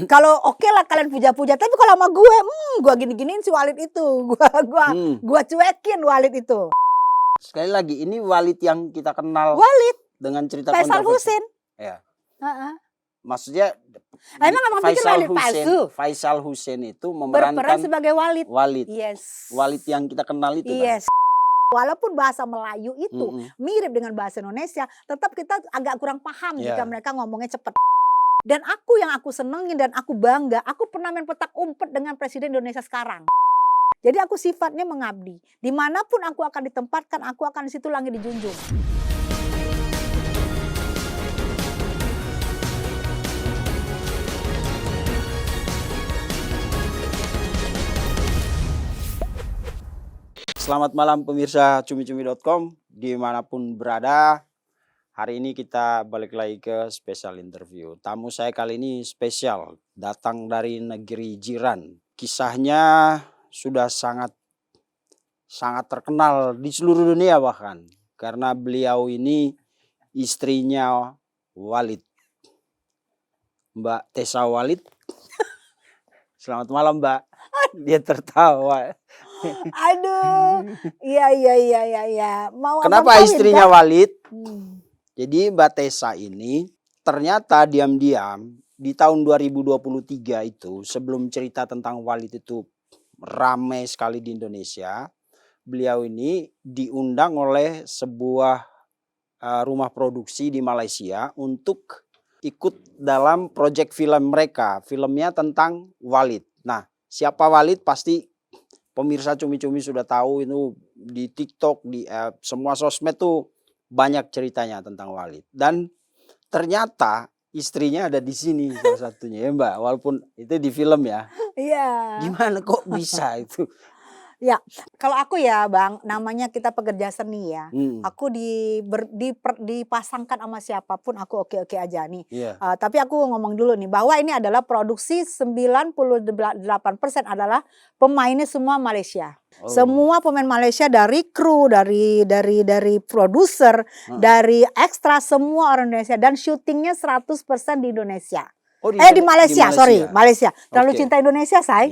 Kalau oke lah kalian puja-puja, tapi kalau sama gue gini-giniin si Walid itu, gue cuekin Walid itu. Sekali lagi, ini Walid yang kita kenal Walid dengan cerita Faisal kontroversi. Husin. Ya. Emang Maksudnya pikir Walid palsu? Faisal Husin itu Berperan memerankan sebagai Walid. Walid. Yes. Walid yang kita kenal itu Yes. Walaupun bahasa Melayu itu mirip dengan bahasa Indonesia, tetap kita agak kurang paham jika mereka ngomongnya cepat. Dan yang aku senengin dan aku bangga, aku pernah main petak umpet dengan Presiden Indonesia sekarang. Jadi aku sifatnya mengabdi. Dimanapun aku akan ditempatkan, aku akan di situ langit dijunjung. Selamat malam pemirsa cumi-cumi.com dimanapun berada. Hari ini kita balik lagi ke spesial interview. Tamu saya kali ini spesial, datang dari negeri jiran. Kisahnya sudah sangat terkenal di seluruh dunia bahkan. Karena beliau ini istrinya Walid. Mbak Tessa Walid. Selamat malam Mbak. Dia tertawa. Aduh, iya. Mau kenapa istrinya kan? Walid? Jadi Mbak Tessa ini ternyata diam-diam di tahun 2023 itu, sebelum cerita tentang Walid itu ramai sekali di Indonesia, beliau ini diundang oleh sebuah rumah produksi di Malaysia untuk ikut dalam proyek film mereka. Filmnya tentang Walid. Nah, siapa Walid pasti pemirsa cumi-cumi sudah tahu, itu di TikTok, di semua sosmed tuh banyak ceritanya tentang Walid. Dan ternyata istrinya ada di sini salah satunya ya Mbak, walaupun itu di film ya. Iya. Gimana kok bisa itu? Ya, kalau aku ya Bang, namanya kita pekerja seni ya. Aku dipasangkan sama siapapun aku oke-oke aja nih. Tapi aku ngomong dulu nih bahwa ini adalah produksi 98% adalah pemainnya semua Malaysia. Semua pemain Malaysia, dari kru, dari produser, dari ekstra, semua orang Indonesia, dan syutingnya 100% di Indonesia. Di Malaysia. Malaysia. Terlalu cinta Indonesia, say.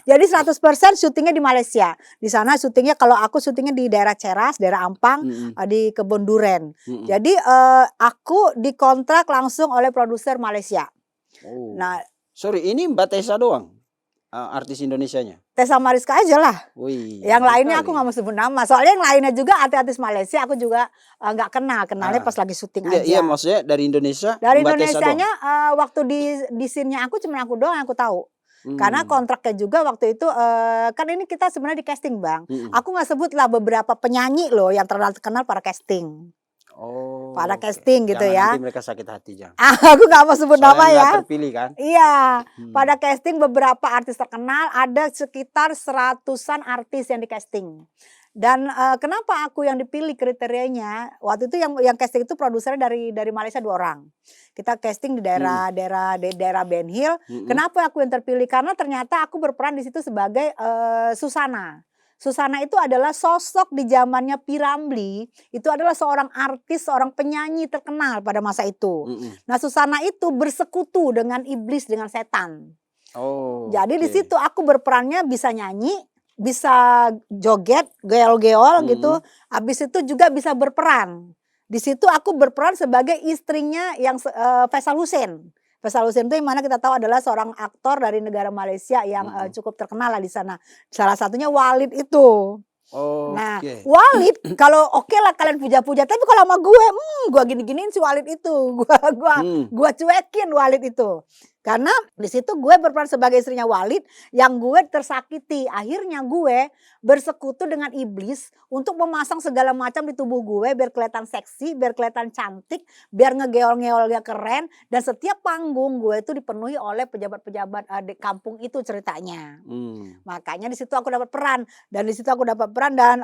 Jadi 100% syutingnya di Malaysia. Di sana syutingnya, kalau aku syutingnya di daerah Ceras, daerah Ampang, di Kebun Duren. Jadi aku dikontrak langsung oleh produser Malaysia. Nah, sorry, ini Mbak Tessa doang artis Indonesianya? Tessa Mariska aja lah. Yang lainnya aku nggak mau sebut nama. Soalnya yang lainnya juga artis Malaysia aku juga nggak kenalnya pas lagi syuting aja. Iya, maksudnya dari Indonesia. Dari Indonesianya waktu di scene-nya aku cuma aku doang yang aku tahu. Karena kontraknya juga waktu itu kan ini kita sebenarnya di casting Bang. Aku nggak sebut lah beberapa penyanyi loh yang terkenal para casting. Pada casting gitu ya. Nanti mereka sakit hati jangan. Aku nggak mau sebut nama ya. Terpilih kan? Iya. Pada casting beberapa artis terkenal, ada sekitar 100-an artis yang di casting. Dan kenapa aku yang dipilih kriterianya? Waktu itu yang casting itu produsernya dari Malaysia 2 orang. Kita casting di daerah Ben Hill. Kenapa aku yang terpilih? Karena ternyata aku berperan di situ sebagai Susana. Susana itu adalah sosok di zamannya P. Ramlee, itu adalah seorang artis, seorang penyanyi terkenal pada masa itu. Nah, Susana itu bersekutu dengan iblis, dengan setan. Jadi di situ aku berperannya bisa nyanyi, bisa joget, geol-geol gitu. Habis itu juga bisa berperan. Di situ aku berperan sebagai istrinya yang Faisal Husin. Faisal Husin itu yang mana kita tahu adalah seorang aktor dari negara Malaysia yang cukup terkenal lah di sana. Salah satunya Walid itu. Nah, Walid kalau oke lah kalian puja-puja, tapi kalau sama gue gini-giniin si Walid itu. Gue cuekin Walid itu. Karena di situ gue berperan sebagai istrinya Walid yang gue tersakiti. Akhirnya gue bersekutu dengan iblis untuk memasang segala macam di tubuh gue biar kelihatan seksi, biar kelihatan cantik, biar ngegeol-ngeolnya keren. Dan setiap panggung gue itu dipenuhi oleh pejabat-pejabat di kampung itu ceritanya. Makanya di situ aku dapat peran. Dan di situ aku dapat peran dan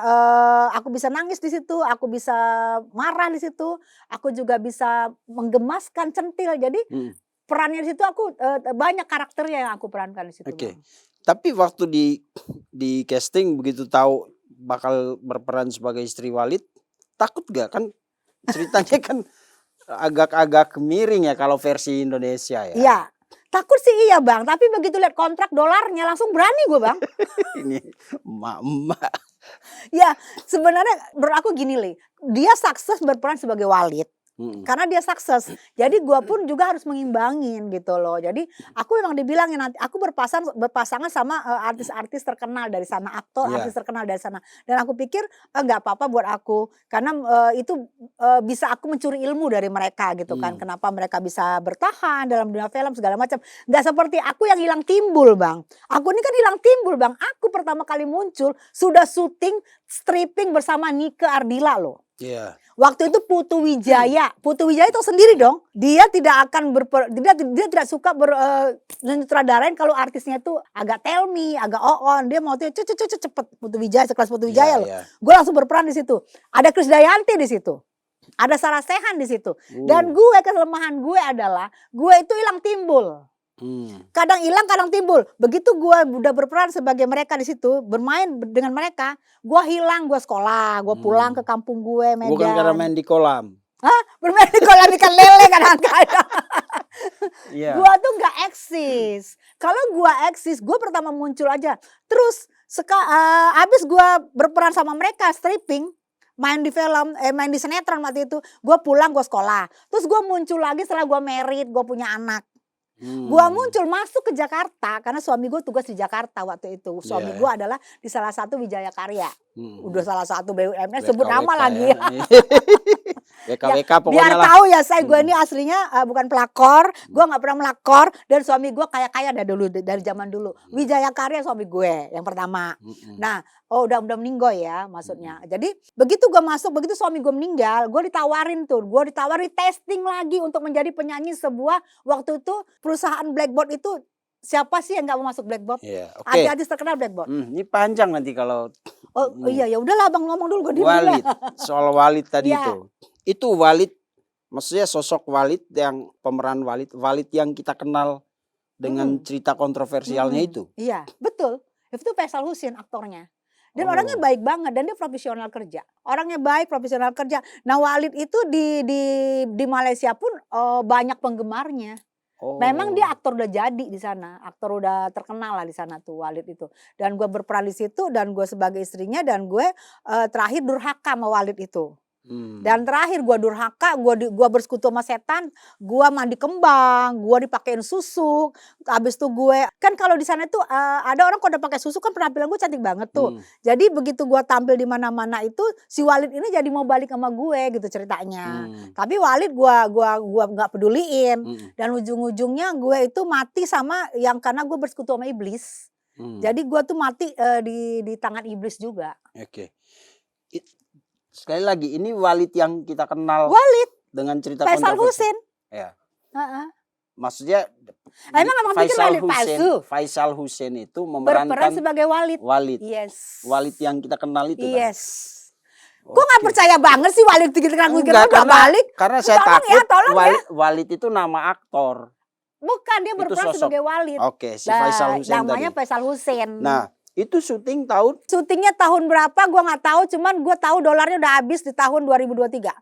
aku bisa nangis di situ, aku bisa marah di situ, aku juga bisa menggemaskan, centil. Jadi perannya di situ aku banyak karakternya yang aku perankan di situ. Tapi waktu di casting begitu tahu bakal berperan sebagai istri Walid, takut gak? Kan ceritanya kan agak-agak miring ya kalau versi Indonesia ya. Iya. Takut sih iya Bang, tapi begitu lihat kontrak dolarnya langsung berani gue Bang. Ini emak-emak. Ya sebenarnya menurut aku gini Li, dia sukses berperan sebagai Walid. Karena dia sukses, jadi gue pun juga harus mengimbangin gitu loh. Jadi aku memang dibilangin nanti aku berpasangan sama artis-artis terkenal dari sana, aktor Iya. artis terkenal dari sana. Dan aku pikir nggak apa-apa buat aku, karena itu bisa aku mencuri ilmu dari mereka gitu kan. Kenapa mereka bisa bertahan dalam dunia film segala macam. Nggak seperti aku yang hilang timbul Bang. Aku ini kan hilang timbul Bang. Aku pertama kali muncul sudah syuting stripping bersama Nike Ardila loh. Iya. Waktu itu Putu Wijaya itu sendiri dong. Dia tidak akan dia tidak suka menyutradarain kalau artisnya itu agak tell me, agak on. Dia mau tuh cepet Putu Wijaya, sekelas Putu Wijaya loh. Gue langsung berperan di situ. Ada Krisdayanti di situ. Ada Sarah Sechan di situ. Dan gue kelemahan gue adalah gue itu hilang timbul. Kadang hilang, kadang timbul. Begitu gue udah berperan sebagai mereka di situ, bermain dengan mereka, gue hilang, gue sekolah, gue pulang ke kampung gue, Medan. Bukan karena main di kolam. Hah? Bermain di kolam ikan lele kadang-kadang. Iya. Gue tuh nggak eksis. Kalau gue eksis, gue pertama muncul aja. Terus abis gue berperan sama mereka stripping, main di film, main di sinetron waktu itu, gue pulang, gue sekolah. Terus gue muncul lagi setelah gue married, gue punya anak. Gua muncul masuk ke Jakarta karena suami gue tugas di Jakarta waktu itu. Suami gue adalah di salah satu Wijaya Karya. Udah salah satu BUMN, sebut nama lagi. Ya. WKWK Ya, pokoknya biar lah. tahu ya saya gue ini aslinya bukan pelakor, gue nggak pernah melakor dan suami gue kaya dari dulu, dari zaman dulu. Wijaya Karya suami gue yang pertama. Nah, udah meninggal ya maksudnya. Jadi begitu gue masuk, begitu suami gue meninggal, gue ditawari testing lagi untuk menjadi penyanyi sebuah waktu itu perusahaan Blackboard itu. Siapa sih yang nggak mau masuk Blackboard? Iya, oke. Artis terkenal Blackboard. Ini panjang nanti kalau Iya ya udahlah Bang ngomong dulu gue Walid. Soal Walid tadi Ya. itu Walid, maksudnya sosok Walid yang pemeran Walid yang kita kenal dengan cerita kontroversialnya itu. Iya betul, itu Faisal Husin aktornya. Dan orangnya baik banget dan dia profesional kerja. Orangnya baik, profesional kerja. Nah Walid itu di Malaysia pun banyak penggemarnya. Memang dia aktor udah jadi di sana, aktor udah terkenal lah di sana tuh Walid itu. Dan gue berperan di situ dan gue sebagai istrinya dan gue terakhir durhaka sama Walid itu. Dan terakhir gue durhaka, gue bersekutu sama setan, gue mandi kembang, gue dipakein susuk. Habis itu gue kan kalau di sana tuh ada orang kalau udah pakai susuk kan penampilan gue cantik banget tuh. Jadi begitu gue tampil di mana-mana itu si Walid ini jadi mau balik sama gue gitu ceritanya. Tapi Walid gue nggak peduliin dan ujung-ujungnya gue itu mati sama yang karena gue bersekutu sama iblis. Jadi gue tuh mati di tangan iblis juga. Oke. Sekali lagi ini Walid yang kita kenal Walid dengan cerita Faisal kontroversi. Husin. Ya. Emang Maksudnya pikir Walid palsu? Faisal Husin itu Berperan memerankan sebagai Walid. Yes. Walid yang kita kenal itu kan. Yes. Kok nggak percaya banget sih Walid Enggak, nggak balik? karena saya Tolong takut ya. Walid itu nama aktor. Bukan, dia berperan sosok. sebagai Walid. Oke, si Faisal Husin namanya tadi. Faisal Husin. Nah, itu syuting tahun Syutingnya tahun berapa gue nggak tahu, cuman gue tahu dolarnya udah habis di tahun 2023.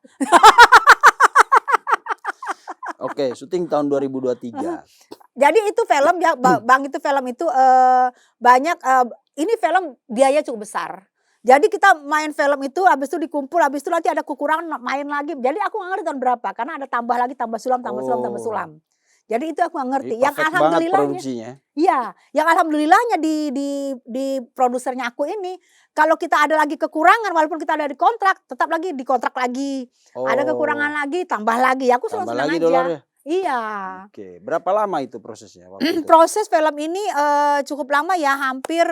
Oke, syuting tahun 2023. Jadi itu film ya Bang, itu film itu banyak ini film biaya cukup besar. Jadi kita main film itu habis itu dikumpul, habis itu nanti ada kekurangan main lagi. Jadi aku nggak ngerti tahun berapa karena ada tambah lagi tambah sulam. Jadi itu aku nggak ngerti. Yang alhamdulillahnya, iya, yang alhamdulillahnya di produsernya aku ini, kalau kita ada lagi kekurangan, walaupun kita ada di kontrak, tetap lagi dikontrak lagi. Ada kekurangan lagi, tambah lagi. Aku selalu senang aja. Dolarnya. Iya. Oke, berapa lama itu prosesnya? Waktu itu? Proses film ini cukup lama ya, hampir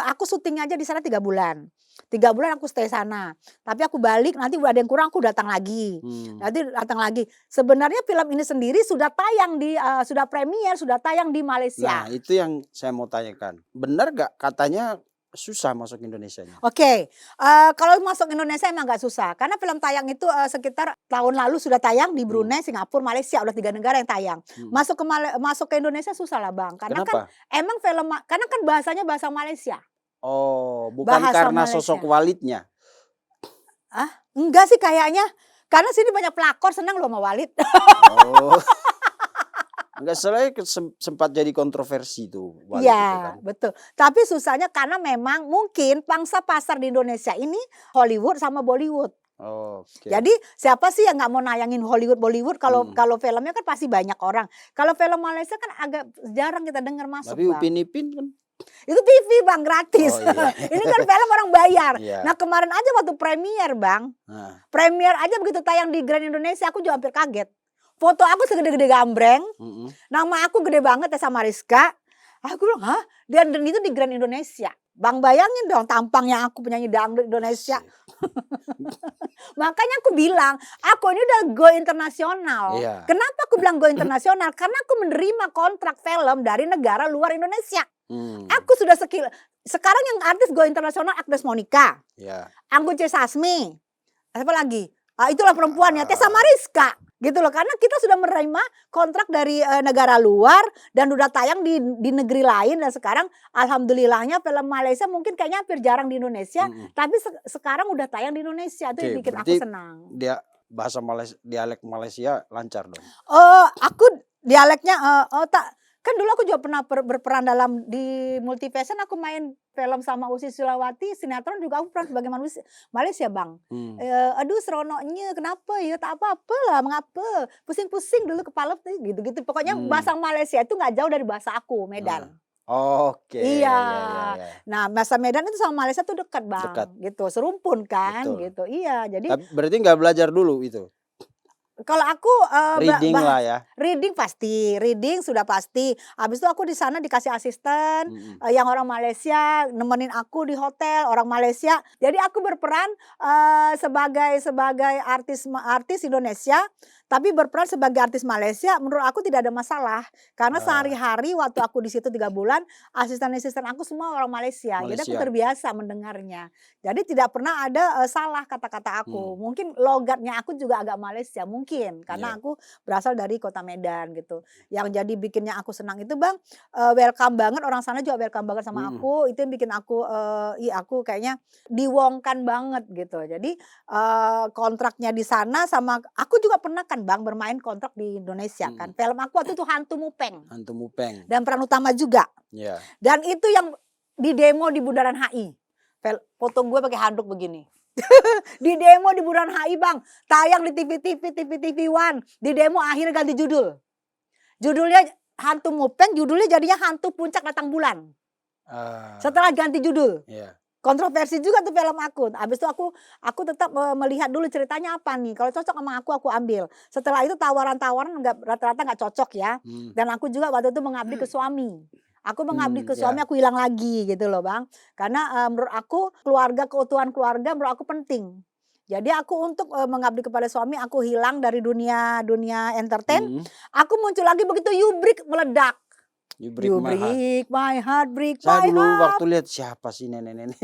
aku syutingnya aja di sana 3 bulan. 3 bulan aku stay sana. Tapi aku balik, nanti ada yang kurang aku datang lagi. Nanti datang lagi. Sebenarnya film ini sendiri sudah tayang sudah premier, sudah tayang di Malaysia. Nah, itu yang saya mau tanyakan. Benar gak katanya susah masuk Indonesianya? Oke, kalau masuk Indonesia emang gak susah. Karena film tayang itu sekitar tahun lalu sudah tayang di Brunei, Singapura, Malaysia. Udah 3 negara yang tayang. Masuk ke Indonesia susah lah Bang. Karena Kenapa? karena kan bahasanya bahasa Malaysia. Oh, bukan Bahasa karena Malaysia. sosok Walidnya. Enggak sih kayaknya. Karena sini banyak pelakor, senang loh sama Walid. Oh. Nggak salah sempat jadi kontroversi tuh waktu itu Iya, kan. betul. Tapi susahnya karena memang mungkin pangsa pasar di Indonesia ini Hollywood sama Bollywood. Oke. Jadi siapa sih yang nggak mau nayangin Bollywood kalau Mhm. kalau filmnya kan pasti banyak orang. Kalau film Malaysia kan agak jarang kita dengar masuk, Tapi Bang. Upin Ipin kan. Itu TV, Bang, gratis. Oh iya. Ini kan film orang bayar. Iya. Nah, kemarin aja waktu premier, Bang. Nah, Premier aja begitu tayang di Grand Indonesia aku juga hampir kaget. Foto aku segede-gede gambreng, mhm. nama aku gede banget ya sama Rizka. Aku bilang, "Hah?" Dan itu di Grand Indonesia. Bang, bayangin dong tampangnya aku penyanyi dangdut Indonesia. Makanya aku bilang, aku ini udah go internasional. Iya. Kenapa aku bilang go internasional? Karena aku menerima kontrak film dari negara luar Indonesia. Aku sudah sekarang yang artis go internasional Agnes Monica, Ya. Anggun C. Sasmi, apa lagi? Itulah perempuannya, Tessa Mariska. Gitu loh, karena kita sudah menerima kontrak dari negara luar dan udah tayang di negeri lain, dan sekarang alhamdulillahnya film Malaysia mungkin kayaknya hampir jarang di Indonesia, tapi sekarang udah tayang di Indonesia, itu yang Oke, bikin aku berarti senang. dia bahasa dialek Malaysia lancar dong. Aku dialeknya kan dulu aku juga pernah berperan dalam di Multivision, aku main film sama Usi Sulawati, sinetron juga aku peran sebagai Malaysia, Bang. Aduh seronoknya, kenapa ya, tak apa-apa lah, mengapa, pusing-pusing dulu kepala gitu-gitu. Pokoknya bahasa Malaysia itu nggak jauh dari bahasa aku, Medan. Oke. Iya. Ya. Nah, bahasa Medan itu sama Malaysia tuh dekat, Bang. Dekat. Gitu, serumpun kan, Betul. gitu. Iya, jadi Tapi berarti nggak belajar dulu itu? kalau aku Reading lah ya. reading pasti, reading sudah pasti. Habis itu aku di sana dikasih asisten yang orang Malaysia nemenin aku di hotel, orang Malaysia. Jadi aku berperan sebagai artis Indonesia, tapi berperan sebagai artis Malaysia. Menurut aku tidak ada masalah karena sehari-hari waktu aku di situ 3 bulan, asisten-asisten aku semua orang Malaysia. Jadi aku terbiasa mendengarnya. Jadi tidak pernah ada salah kata-kata aku. Mungkin logatnya aku juga agak Malaysia, mungkin karena aku berasal dari kota Medan gitu. Yang jadi bikinnya aku senang itu, Bang, welcome banget, orang sana juga welcome banget sama aku. Itu yang bikin aku aku kayaknya diwongkan banget gitu. Jadi kontraknya di sana sama aku juga pernah kan, Bang, bermain kontrak di Indonesia kan. Film aku waktu itu Hantu Mupeng. Hantu Mupeng. Dan peran utama juga. Iya. Dan itu yang di demo di Bundaran HI. Foto gue pakai handuk begini. Di demo di Bundaran HI, Bang. Tayang di TV One. Di demo akhirnya ganti judul. Judulnya Hantu Mupeng, judulnya jadinya Hantu Puncak Datang Bulan. Setelah ganti judul. Iya. Kontroversi juga tuh film aku. Habis itu aku tetap melihat dulu ceritanya apa nih. Kalau cocok sama aku ambil. Setelah itu tawaran-tawaran rata-rata nggak cocok ya. Dan aku juga waktu itu mengabdi ke suami. Aku mengabdi ke suami, aku hilang lagi gitu loh, Bang. Karena menurut aku keutuhan keluarga menurut aku penting. Jadi aku untuk mengabdi kepada suami, aku hilang dari dunia entertain. Aku muncul lagi begitu Yubrik meledak. You break my heart, break Saya my dulu heart. waktu lihat siapa sih nenek-nenek.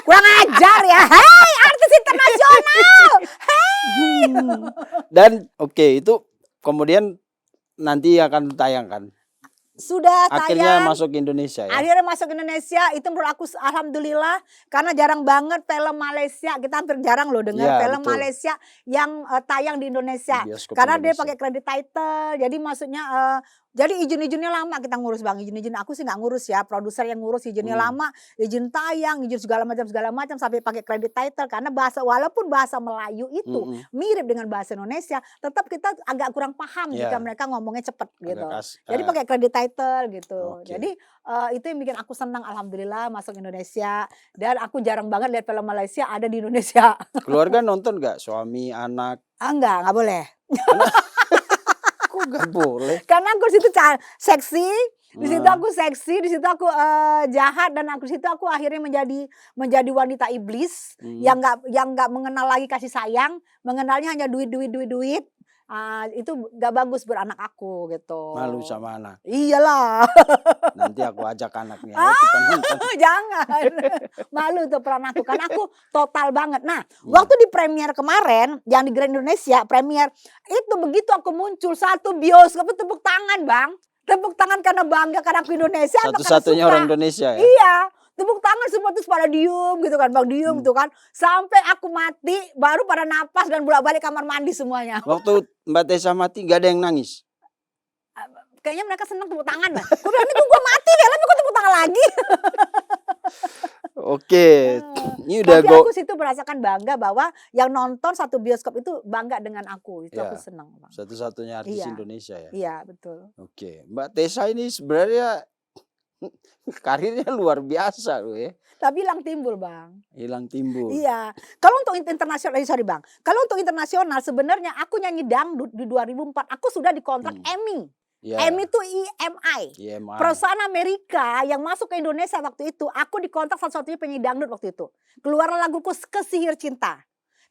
Kurang ajar ya. Hei, artis internasional. Hei. Dan oke, itu kemudian nanti akan tayang kan? Sudah Akhirnya tayang. masuk ke Indonesia ya? Akhirnya masuk ke Indonesia. Itu menurut aku alhamdulillah. Karena jarang banget film Malaysia. Kita hampir jarang loh dengar film betul. Malaysia yang tayang di Indonesia. Bioskop Karena dia Indonesia. pakai credit title. Jadi maksudnya jadi izin-izinnya lama kita ngurus, Bang. Izin-izin aku sih nggak ngurus ya. Produser yang ngurus izinnya lama. Izin tayang, izin segala macam sampai pakai credit title. Karena walaupun bahasa Melayu itu mirip dengan bahasa Indonesia, tetap kita agak kurang paham jika mereka ngomongnya cepet gitu. Jadi pakai credit title gitu. Jadi itu yang bikin aku senang, alhamdulillah masuk Indonesia. Dan aku jarang banget lihat film Malaysia ada di Indonesia. Keluarga nonton nggak? Suami, anak? Nggak boleh. Kok nggak boleh? Karena aku di situ seksi, di situ aku seksi, di situ aku jahat, dan di situ aku akhirnya menjadi wanita iblis yang nggak mengenal lagi kasih sayang, mengenalnya hanya duit. Itu gak bagus buat anak aku gitu. Malu sama anak? Iyalah. Nanti aku ajak anaknya ikutan nonton. Jangan. Malu tuh peran aku, karena aku total banget. Nah, waktu di premier kemarin yang di Grand Indonesia premier itu, begitu aku muncul satu bioskop tepuk tangan, Bang. Tepuk tangan karena bangga karena aku Indonesia. Satu-satunya orang Indonesia ya? Iya. Tepuk tangan semua terus pada diem gitu kan, Bang, diem gitu kan. Sampai aku mati baru pada napas dan bolak-balik kamar mandi semuanya. Waktu Mbak Tessa mati gak ada yang nangis? kayaknya mereka senang tepuk tangan lah. Gue bilang ini gue mati deh, tapi gue tepuk tangan lagi. Oke, ini udah Tapi aku situ merasakan bangga bahwa yang nonton satu bioskop itu bangga dengan aku. Itu aku ya senang, Bang. satu-satunya artis Iya, Indonesia ya. iya betul. Oke, Mbak Tessa ini sebenarnya karirnya luar biasa loh ya. Tapi hilang timbul, Bang. Hilang timbul. Iya. Kalau untuk internasional, sorry Bang. Kalau untuk internasional sebenarnya aku nyanyi dangdut di 2004. Aku sudah dikontrak EMI. Ya, EMI itu EMI. IMI. Perusahaan Amerika yang masuk ke Indonesia waktu itu. Aku dikontrak satu-satunya penyanyi dangdut waktu itu. Keluarlah laguku Kesihir Cinta.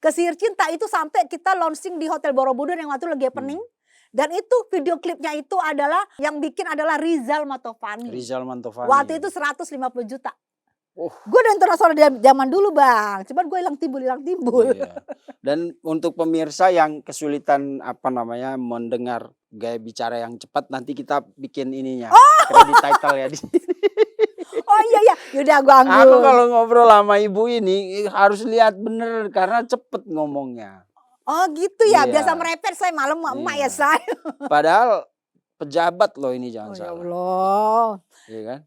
Kesihir Cinta itu sampai kita launching di Hotel Borobudur yang waktu itu lagi happening. Dan itu video klipnya itu adalah yang bikin adalah Rizal Mantovani. Rizal Mantovani. Waktu itu 150 juta. Oh. Gue udah internasional dari zaman dulu Bang. Cuman gue hilang timbul. Iya. Dan untuk pemirsa yang kesulitan mendengar gaya bicara yang cepat, nanti kita bikin ininya. Kredit title ya di sini. Oh iya. Yaudah gue anggur. Aku kalau ngobrol sama ibu ini harus lihat bener karena cepet ngomongnya. Oh gitu ya. Iya. Biasa merepet saya malam emak ya Iya. saya. Padahal pejabat loh ini, jangan Oh ya salah. Allah. Iya kan?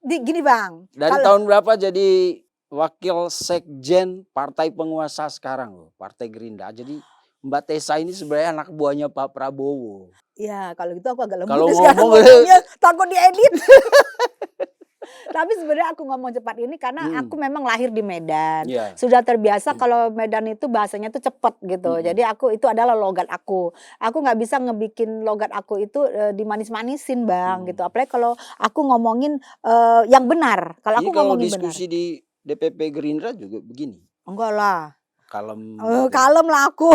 Gini Bang. Dari tahun berapa jadi wakil sekjen partai penguasa sekarang loh, Partai Gerindra. Jadi Mbak Tessa ini sebenarnya anak buahnya Pak Prabowo. Ya kalau gitu aku agak lembut Kalau deh sekarang ngomong ngomongnya, takut diedit. Tapi sebenarnya aku ngomong cepat ini karena aku memang lahir di Medan. Iya. Sudah terbiasa kalau Medan itu bahasanya tuh cepet gitu. Jadi aku itu adalah logat aku. Aku nggak bisa ngebikin logat aku itu dimanis-manisin Bang gitu. Apalagi kalau aku ngomongin yang benar. Kalau Ini aku kalau ngomongin diskusi benar. di DPP Gerindra juga begini. Enggak lah. Kalem. Kalem lah aku.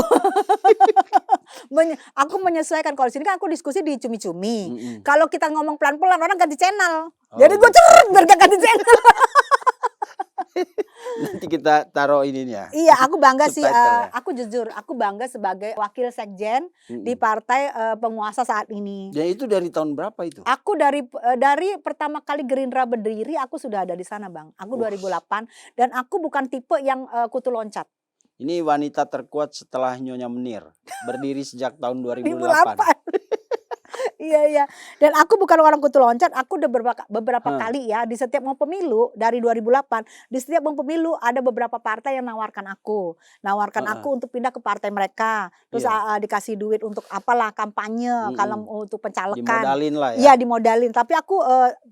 Aku menyesuaikan. Kalau di sini kan aku diskusi di cumi-cumi. Kalau kita ngomong pelan-pelan orang ganti channel. Jadi gue ceret biar gak ganti channel. Nanti kita taruh ininya. Iya, aku bangga sih. Subtitle ya. Aku jujur, aku bangga sebagai wakil sekjen di partai penguasa saat ini. Dan itu dari tahun berapa itu? Aku dari pertama kali Gerindra berdiri, aku sudah ada di sana, Bang. Aku 2008 dan aku bukan tipe yang kutu loncat. Ini wanita terkuat setelah Nyonya Menir. Berdiri sejak tahun 2008. 2008. Iya. Dan aku bukan orang kutu loncat, aku udah beberapa kali ya di setiap mau pemilu dari 2008, di setiap mau pemilu ada beberapa partai yang nawarkan aku untuk pindah ke partai mereka. Terus dikasih duit untuk apalah kampanye, kalau untuk pencalekan. Dimodalin lah ya. Iya, dimodalin. Tapi aku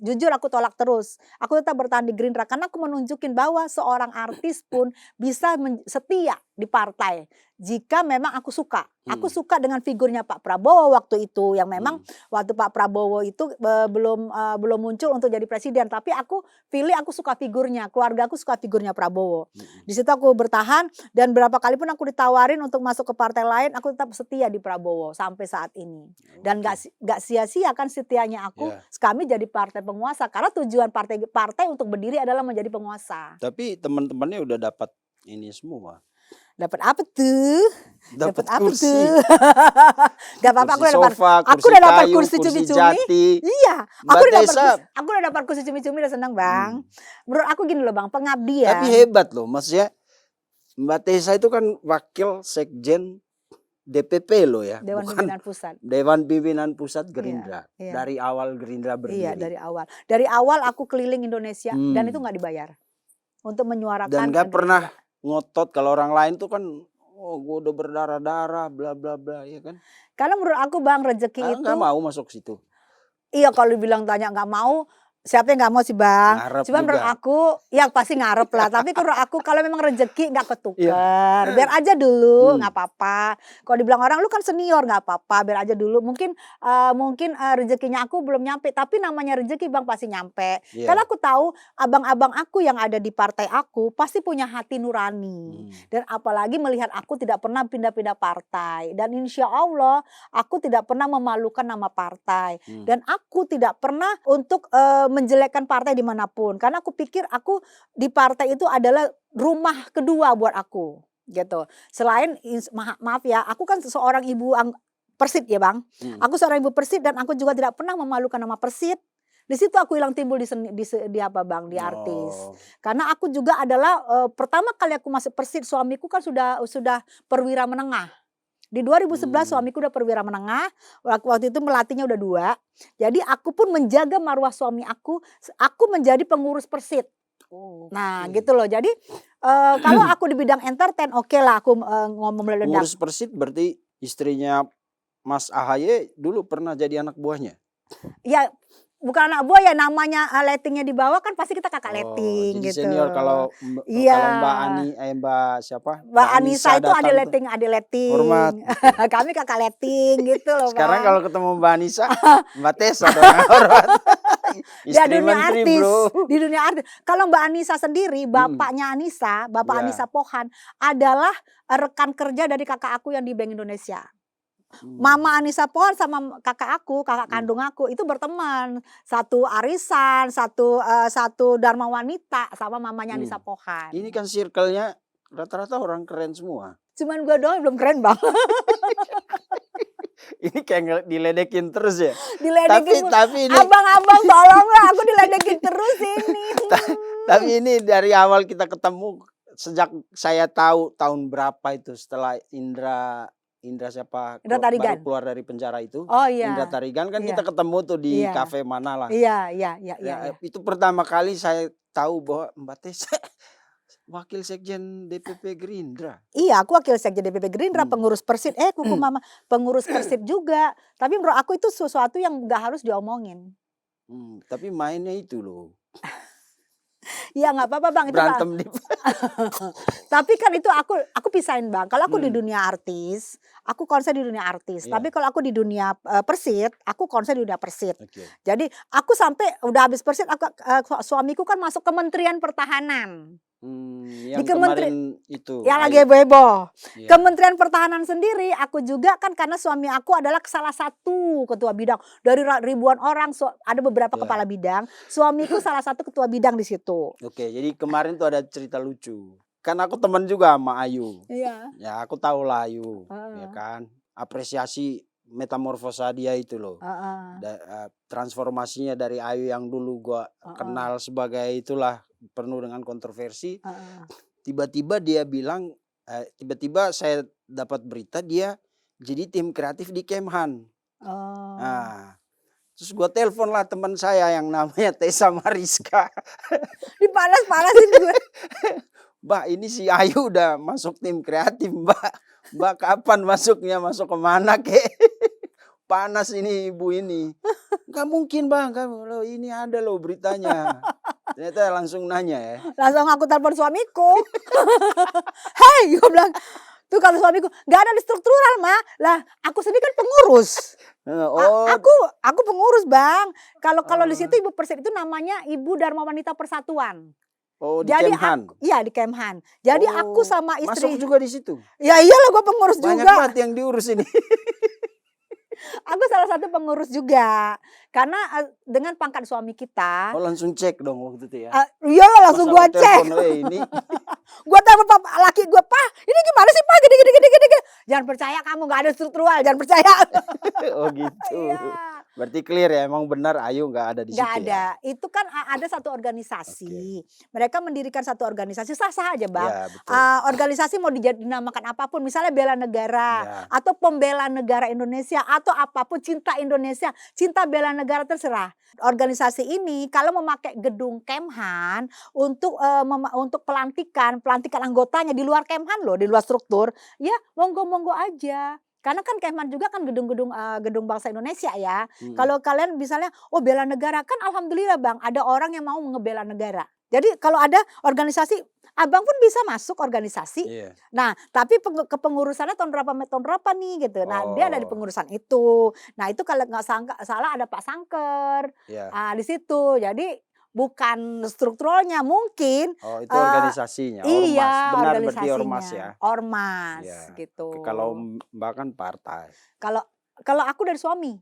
jujur aku tolak terus. Aku tetap bertahan di Gerindra karena aku menunjukin bahwa seorang artis pun bisa setia di partai jika memang aku suka. Aku suka dengan figurnya Pak Prabowo waktu itu yang memang waktu Pak Prabowo itu belum muncul untuk jadi presiden, tapi aku suka figurnya, keluarga aku suka figurnya Prabowo. Di situ aku bertahan dan berapa kali pun aku ditawarin untuk masuk ke partai lain, aku tetap setia di Prabowo sampai saat ini. Dan gak sia-sia kan setianya aku. Kami jadi partai penguasa karena tujuan partai untuk berdiri adalah menjadi penguasa. Tapi teman-temannya udah dapat ini semua. Dapat apa tuh? Dapat apa kursi. tuh? Gak apa-apa, aku Kursi udah dapat kayu, kursi kursi cumi-cumi. jati. Iya, Mbak Tessa, aku udah dapat kursi cumi-cumi, udah senang Bang. Menurut aku gini loh Bang, pengabdian. Tapi hebat loh, maksudnya Mbak Tessa itu kan wakil sekjen DPP loh ya, Dewan Pimpinan Pusat. Dewan Pimpinan Pusat Gerindra. Iya. Dari awal Gerindra berdiri. Iya, dari awal. Dari awal aku keliling Indonesia dan itu nggak dibayar untuk menyuarakan. Dan nggak pernah ngotot. Kalau orang lain tuh kan, gue udah berdarah-darah, bla bla bla, ya kan? Karena menurut aku Bang rezeki itu. Nggak mau masuk situ. Iya, kalau dibilang tanya nggak mau. Siapa yang nggak mau sih Bang? Cuma menurut aku, ya pasti ngarep lah. Tapi menurut aku kalau memang rezeki nggak ketukar, biar aja dulu, nggak apa-apa. Kalau dibilang orang lu kan senior nggak apa-apa, biar aja dulu. Mungkin rezekinya aku belum nyampe, tapi namanya rezeki Bang pasti nyampe. Karena aku tahu abang-abang aku yang ada di partai aku pasti punya hati nurani. Dan apalagi melihat aku tidak pernah pindah-pindah partai. Dan insya Allah aku tidak pernah memalukan nama partai. Dan aku tidak pernah untuk menjelekkan partai dimanapun, karena aku pikir aku di partai itu adalah rumah kedua buat aku gitu. Selain maaf ya, aku kan seorang ibu Persib ya Bang. Aku seorang ibu Persib dan aku juga tidak pernah memalukan nama Persib. Di situ aku hilang timbul di apa Bang, di artis. Karena aku juga adalah pertama kali aku masuk Persib, suamiku kan sudah perwira menengah. Di 2011 Hmm. suamiku udah perwira menengah, waktu itu melatihnya udah 2. Jadi aku pun menjaga marwah suami aku menjadi pengurus Persid. Nah Oke. gitu loh. Jadi, kalau aku di bidang entertain oke lah aku, ngomong meledak. Pengurus Persib berarti istrinya Mas AHY dulu pernah jadi anak buahnya? Ya bukan anak buah ya namanya, lettingnya di bawah kan pasti kita kakak Oh, letting jadi gitu. senior Iya. kalau Mbak siapa? Mbak Mbak Anissa Anissa itu adik datang tuh letting adik letting. hormat gitu. Kami kakak letting gitu loh Sekarang Bang. kalau ketemu Mbak Anissa, Mbak Tessa dong yang hormat. Dia Istri dunia menteri, artis, Bro. di dunia artis. Kalau Mbak Anissa sendiri, Mhm, bapaknya Anissa, Bapak iya. Anissa Pohan adalah, rekan kerja dari kakak aku yang di Bank Indonesia. Mama Mmm, Anissa Pohan sama kakak aku, kakak mhm, kandung aku itu berteman. Satu arisan, satu Dharma Wanita sama mamanya mmm. Anissa Ini Pohan. kan circle-nya rata-rata orang keren semua. Cuman gue doang yang belum keren Bang. Ini kayak diledekin terus ya? Diledekin mulu, Tapi ini "Abang-abang tolonglah aku diledekin terus ini." ta tapi ini dari awal kita ketemu, sejak saya tahu tahun berapa itu setelah Indra siapa Indra baru Tarigan? keluar dari penjara itu, Oh Indra iya, Tarigan kan iya, kita ketemu tuh di iya, kafe manalah. iya iya iya iya Ya, iya. itu pertama kali saya tahu bahwa Mbak Tessa wakil sekjen DPP Gerindra. Iya, aku wakil sekjen DPP Gerindra, Mmm. pengurus Persid, kuku mama pengurus Persid juga. Tapi menurut aku itu sesuatu yang nggak harus diomongin. Tapi mainnya itu loh, Iya nggak apa-apa Bang, itu berantem di tapi kan itu aku pisahin Bang, kalau aku di mmm, dunia artis, aku konsen di dunia artis. Tapi iya, kalau aku di dunia, Persid, aku konsen di dunia Persid. oke. Jadi aku sampai udah habis Persid suamiku kan masuk Kementerian Pertahanan. Di Yang kementeri kemarin itu yang lagi Ayu, heboh-heboh. iya, Kementerian Pertahanan sendiri aku juga kan karena suami aku adalah salah satu ketua bidang dari ribuan orang, ada beberapa iya. kepala bidang, suamiku salah satu ketua bidang di situ. Oke, jadi kemarin tuh ada cerita lucu. Kan aku temen juga sama Ayu. Iya, Ya aku tahu lah Ayu, ya heeh, kan. Apresiasi metamorfosa dia itu loh. heeh, Transformasinya dari Ayu yang dulu gua heeh, kenal sebagai itulah penuh dengan kontroversi. heeh. Tiba-tiba dia bilang, tiba-tiba saya dapat berita dia jadi tim kreatif di Kemhan. Oh, Nah, terus gua telepon lah teman saya yang namanya Tessa Mariska. dipanas-panasin gue. Mbak, ini si Ayu udah masuk tim kreatif, Mbak. Mbak kapan masuknya? Masuk ke mana kek? Panas ini ibu ini. Nggak mungkin Bang, kamu loh ini ada loh beritanya. Ternyata langsung nanya ya. Langsung aku telepon suamiku. "Hei," gue bilang, tuh kalau suamiku, "Nggak ada di struktural, Mah." Lah, aku sendiri kan pengurus. A Oh, aku aku pengurus, Bang. Kalau kalau di situ eee, Ibu Persid itu namanya Ibu Dharma Wanita Persatuan. oh di Jadi Kemhan? iya di Kemhan. Jadi aku Oh, sama masuk istri, juga di situ? ya iyalah gue pengurus Banyak juga. banget yang diurus ini. Aku salah satu pengurus juga. Karena, dengan pangkat suami Oh kita, langsung cek dong waktu itu ya? iyalah langsung Masa gua oh cek. telepon, ini Gua telepon laki gua, "Pa, ini gimana sih, Pa? Gini gini gini gini gini." "Jangan percaya kamu, nggak ada struktural, jangan percaya." oh gitu. Iya. Berarti clear ya, emang benar Ayu nggak ada di Nggak situ ada. ya? Itu kan ada satu Oke. organisasi. Mereka mendirikan satu organisasi, sah-sah aja Bang. Iya betul. Organisasi mau dinamakan apapun, misalnya bela negara, Iya. atau pembela negara Indonesia, atau apapun, cinta Indonesia, cinta bela negara terserah. Organisasi ini kalau memakai gedung Kemhan untuk pelantikan anggotanya di luar Kemhan loh, di luar struktur, ya monggo-monggo aja. Karena kan Kemhan juga kan gedung bangsa Indonesia ya. Mhm. Kalau kalian misalnya, oh bela negara, kan alhamdulillah Bang, ada orang yang mau ngebela negara. Jadi kalau ada organisasi, Abang pun bisa masuk organisasi. Iya. Nah, tapi kepengurusannya tahun berapa nih gitu. Nah, dia ada di Oh, pengurusan itu. Nah, itu kalau nggak salah ada Pak Sangker, iya. di situ. Jadi bukan strukturalnya mungkin, Oh itu eee organisasinya, ormas. iya Benar berarti ormas ya? organisasinya, ormas Iya. gitu. Oke, kalau Mbak kan partai. Kalau kalau aku dari suami.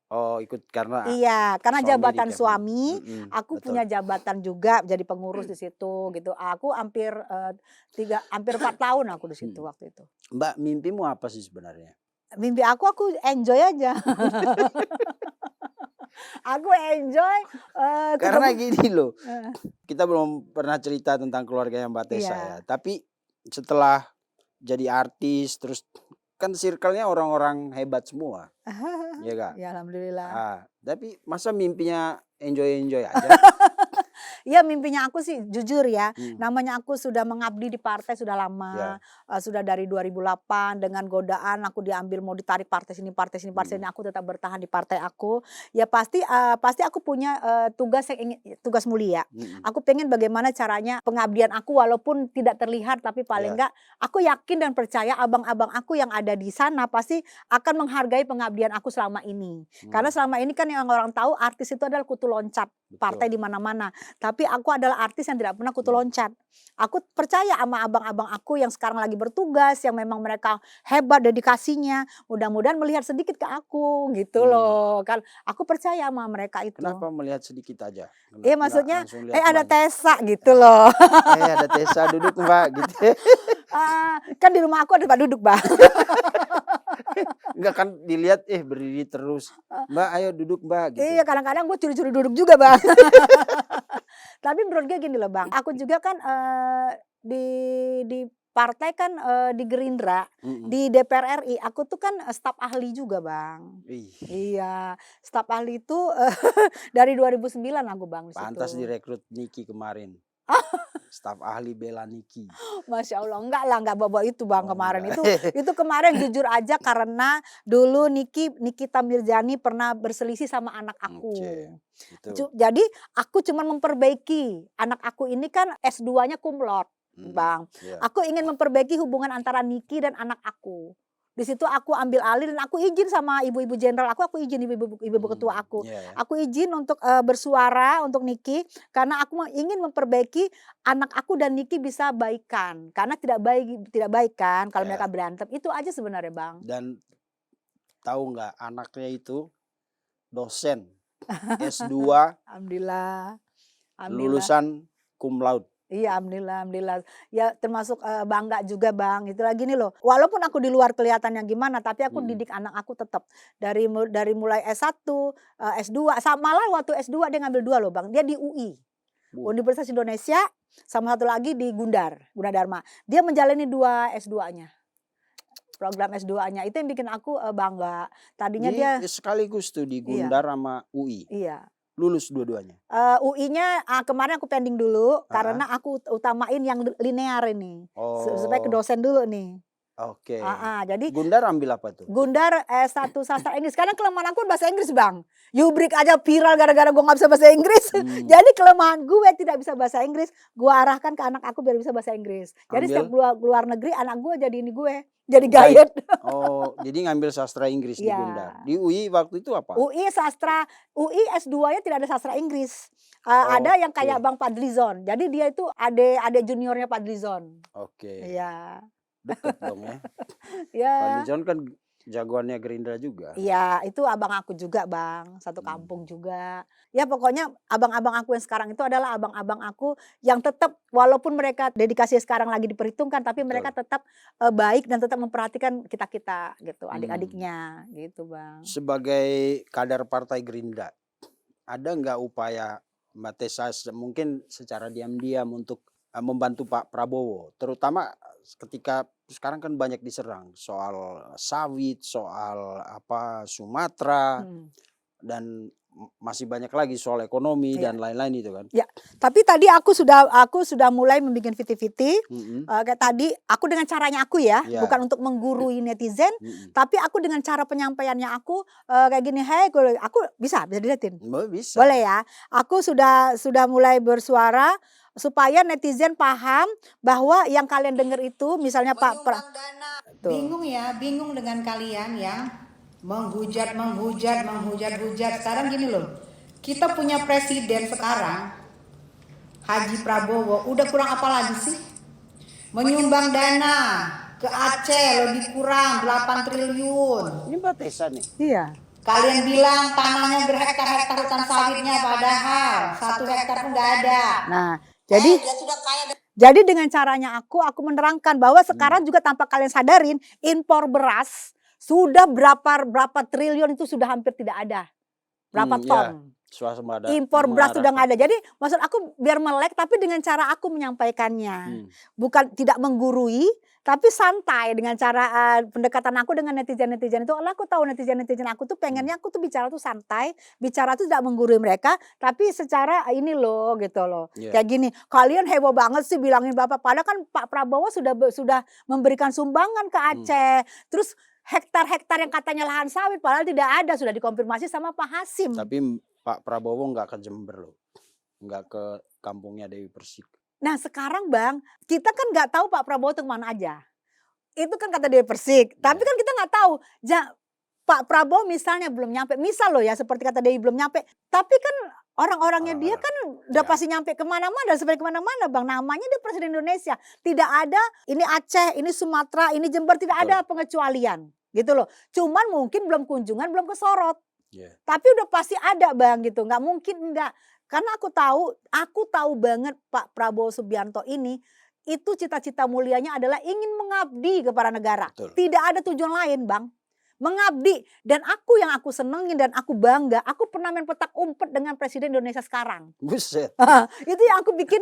Oh ikut karena Iya, karena suami di jabatan Kemhan. suami, aku Betul. punya jabatan juga jadi pengurus di situ gitu. Aku hampir 4 tahun aku di situ Mhm. waktu itu. Mbak, mimpimu apa sih sebenarnya? Mimpi aku enjoy aja. Aku enjoy, Karena ketemu gini loh, heeh, kita belum pernah cerita tentang keluarganya Mbak Tessa ya. iya, Tapi setelah jadi artis, terus kan circle-nya orang-orang hebat semua, ya Kak? Ya alhamdulillah. Tapi masa mimpinya enjoy-enjoy aja? Ya mimpinya aku sih jujur ya, Hmm, namanya aku sudah mengabdi di partai sudah lama, ya. sudah dari 2008 dengan godaan aku diambil mau ditarik partai sini partai sini, Hmm, aku tetap bertahan di partai aku. Ya pasti aku punya, tugas mulia. hmm, Aku pengen bagaimana caranya pengabdian aku walaupun tidak terlihat tapi paling ya. enggak aku yakin dan percaya abang-abang aku yang ada di sana pasti akan menghargai pengabdian aku selama ini. Karena Hmm, selama ini kan yang orang tahu artis itu adalah kutu loncat partai betul. di mana-mana. Tapi aku adalah artis yang tidak pernah kutu Hmm, loncat. Aku percaya sama abang-abang aku yang sekarang lagi bertugas, yang memang mereka hebat dedikasinya. Mudah-mudahan melihat sedikit ke aku gitu hmm. loh. Kan aku percaya sama mereka itu. Kenapa melihat sedikit aja? Maksudnya Nggak langsung lihat ada banyak? Tessa gitu loh. Ada Tessa duduk Mbak gitu. Kan di rumah aku ada tempat duduk, Bang. Enggak kan dilihat berdiri terus. Mbak ayo duduk Mbak gitu. Iya, kadang-kadang gue curi-curi duduk juga, Bang. Tapi menurut gue gini loh, Bang, aku juga kan, di partai kan, di Gerindra, Mm-mm. di DPR RI, aku tuh kan, staf ahli juga, Bang. Ih, Iya, staf ahli itu, dari 2009 aku, Bang, di pantas situ. direkrut Niki kemarin. Staf ahli bela Niki. Masya Allah, enggak bawa itu, Bang, Oh kemarin. enggak. Itu kemarin jujur aja karena dulu Nikita Mirzani pernah berselisih sama anak Oke. aku. Itu. Jadi aku cuman memperbaiki, anak aku ini kan S2-nya cum laude, Bang. Ya. Aku ingin memperbaiki hubungan antara Niki dan anak aku. Di situ aku ambil alih dan aku izin sama ibu-ibu jenderal aku izin ibu-ibu ketua aku. Ya, ya. Aku izin untuk bersuara untuk Niki karena aku ingin memperbaiki anak aku dan Niki bisa baikan. Karena tidak baik kan kalau Ya. mereka berantem. Itu aja sebenarnya, Bang. Dan tahu nggak anaknya itu dosen S2 Alhamdulillah. Alhamdulillah. lulusan cum laude. Iya, alhamdulillah. Ya termasuk, bangga juga, Bang. Itulah gini loh, walaupun aku di luar kelihatannya gimana, tapi aku Mm-mm. didik anak aku tetap. Dari mulai S1, S2, malah waktu S2 dia ngambil 2 loh, Bang. Dia di UI, Bu, Universitas Indonesia, sama satu lagi di Gunadarma. Dia menjalani 2 S2-nya, program S2-nya. Itu yang bikin aku, bangga. Tadinya dia Jadi sekaligus tuh di iya, Gundar sama UI. iya. Lulus dua-duanya. UI-nya, kemarin aku pending dulu Ah, karena aku utamain yang linear ini, supaya ke oh, dosen dulu nih. oke. Jadi Gundar ambil apa tuh? Gundar S1 sastra Inggris. Karena kelemahan aku bahasa Inggris, Bang. Yubrik aja viral gara-gara gue nggak bisa bahasa Inggris. Hmm, Jadi kelemahan gue tidak bisa bahasa Inggris, gue arahkan ke anak aku biar bisa bahasa Inggris. Jadi setiap ambil keluar negeri anak gue jadi ini gue, jadi guide. guide. Oh, jadi ngambil sastra Inggris di Iya. Gundar. Di UI waktu itu apa? UI S2-nya tidak ada sastra Inggris. Ada yang Oke, kayak Bang Fadlizon. Jadi dia itu adik juniornya Fadlizon. oke. Iya. Deket dong ya. Ya. Fadlizon kan jagoannya Gerindra juga. Iya, itu abang aku juga, Bang. Satu Hmm. kampung juga. Ya pokoknya abang-abang aku yang sekarang itu adalah abang-abang aku yang tetap walaupun mereka dedikasi sekarang lagi diperhitungkan, tapi mereka Betul. tetap, baik dan tetap memperhatikan kita-kita gitu, Hmm. adik-adiknya gitu, Bang. Sebagai kader Partai Gerindra, ada nggak upaya Mbak Tessa mungkin secara diam-diam untuk membantu Pak Prabowo, terutama ketika sekarang kan banyak diserang soal sawit, soal Sumatera, Mhm. dan masih banyak lagi soal ekonomi Iya. dan lain-lain itu kan. Ya, tapi tadi aku sudah mulai membikin viti-viti, Mm-mm. kayak tadi aku dengan caranya aku ya, Ya. bukan untuk menggurui netizen, Mm-mm. tapi aku dengan cara penyampaiannya aku, kayak gini, "Hei," aku bisa dilihatin? Bisa. Boleh ya? Aku sudah mulai bersuara supaya netizen paham bahwa yang kalian dengar itu misalnya Pak Menyumbang dana. tuh. Bingung dengan kalian yang menghujat. Sekarang gini loh, kita punya presiden sekarang, Haji Prabowo, udah kurang apa lagi sih? Menyumbang dana ke Aceh lebih kurang 8 triliun. Ini Mbak Tessa nih. Iya. Kalian bilang tanahnya berhektar-hektar hutan sawitnya, padahal 1 hektar pun nggak ada. Nah, jadi Dia sudah kaya. Jadi dengan caranya aku menerangkan bahwa sekarang juga tanpa kalian sadarin impor beras sudah berapa triliun itu sudah hampir tidak ada. Berapa Ya, ton. swasembada Impor beras sudah nggak mengarah ada. Jadi maksud aku biar melek tapi dengan cara aku menyampaikannya. Hmm. Bukan tidak menggurui Tapi santai dengan cara pendekatan aku dengan netizen-netizen itu, aku tahu netizen-netizen aku tuh pengennya aku tuh bicara tuh santai, bicara tuh tidak menggurui mereka, tapi secara ini loh gitu loh. Iya. Kayak gini, kalian heboh banget sih bilangin Bapak, padahal kan Pak Prabowo sudah memberikan sumbangan ke Aceh. Terus hektar-hektar yang katanya lahan sawit padahal tidak ada, sudah dikonfirmasi sama Pak Hasim. Tapi Pak Prabowo nggak ke Jember loh, nggak ke kampungnya Dewi Persik. Nah sekarang Bang, kita kan nggak tahu Pak Prabowo itu kemana aja. Itu kan kata Dewi Persik, tapi kan kita nggak tahu. Pak Prabowo misalnya belum nyampe, misal loh ya seperti kata Dewi belum nyampe. Tapi kan orang-orangnya dia kan udah Ya. pasti nyampe kemana-mana, sampai kemana-mana Bang. Namanya dia Presiden Indonesia. Tidak ada ini Aceh, ini Sumatera, ini Jember, tidak ada pengecualian. Gitu loh. Cuman mungkin belum kunjungan, belum kesorot. Yeah. Tapi udah pasti ada Bang gitu, nggak mungkin enggak. Karena aku tahu banget Pak Prabowo Subianto ini, itu cita-cita mulianya adalah ingin mengabdi kepada negara. Betul. Tidak ada tujuan lain Bang. Mengabdi. Dan yang aku senengin dan aku bangga, aku pernah main petak umpet dengan Presiden Indonesia sekarang. Buset. Itu yang aku bikin,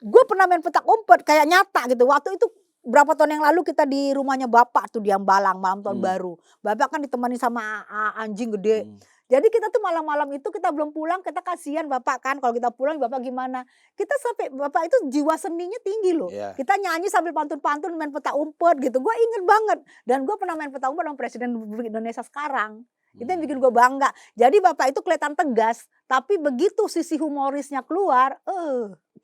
gue pernah main petak umpet kayak nyata gitu. Waktu itu berapa tahun yang lalu kita di rumahnya Bapak tuh di Ambalang malam tahun baru. Bapak kan ditemani sama anjing gede. Jadi kita tuh malam-malam itu kita belum pulang, kita kasihan Bapak kan. Kalau kita pulang Bapak gimana? Kita sampai Bapak itu jiwa seninya tinggi loh. Yeah. Kita nyanyi sambil pantun-pantun main petak umpet gitu. Gue inget banget. Dan gue pernah main petak umpet sama Presiden Republik Indonesia sekarang. Itu yang bikin gue bangga. Jadi Bapak itu kelihatan tegas. Tapi begitu sisi humorisnya keluar,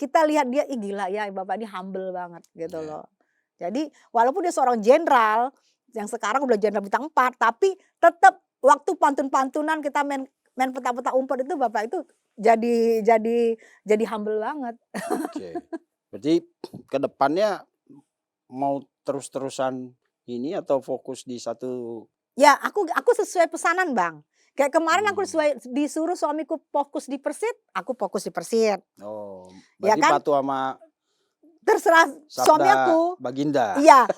kita lihat dia, ih gila ya Bapak ini humble banget gitu loh. Jadi walaupun dia seorang jenderal, yang sekarang udah jenderal bintang 4, tapi tetap waktu pantun-pantunan kita main petak-petak umpet itu Bapak itu jadi humble banget. Oke. Berarti ke depannya mau terus-terusan ini atau fokus di satu? Ya, aku sesuai pesanan, Bang. Kayak kemarin aku disuruh suamiku fokus di Persit, aku fokus di Persit. Oh, Ya berarti kan? patuh sama Terserah suami Sabda aku. Baginda. Iya.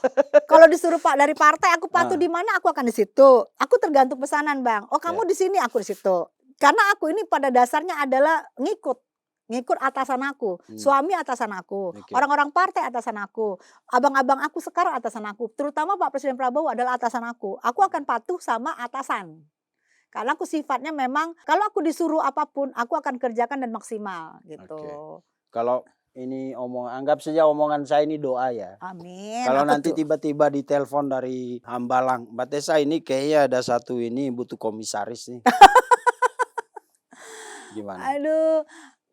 Kalau disuruh Pak dari partai aku patuh di mana aku akan di situ. Aku tergantung pesanan, Bang. Oh, kamu di sini, aku di situ. Karena aku ini pada dasarnya adalah ngikut atasan aku, suami atasan aku, orang-orang partai atasan aku, abang-abang aku sekarang atasan aku, terutama Pak Presiden Prabowo adalah atasan aku. Aku akan patuh sama atasan. Karena aku sifatnya memang kalau aku disuruh apapun, aku akan kerjakan dan maksimal gitu. Kalau ini anggap saja omongan saya ini doa ya. Amin. Kalau nanti tiba-tiba ditelepon dari Hambalang, Mbak Tessa ini kayaknya ada satu ini butuh komisaris nih. Gimana? Aduh,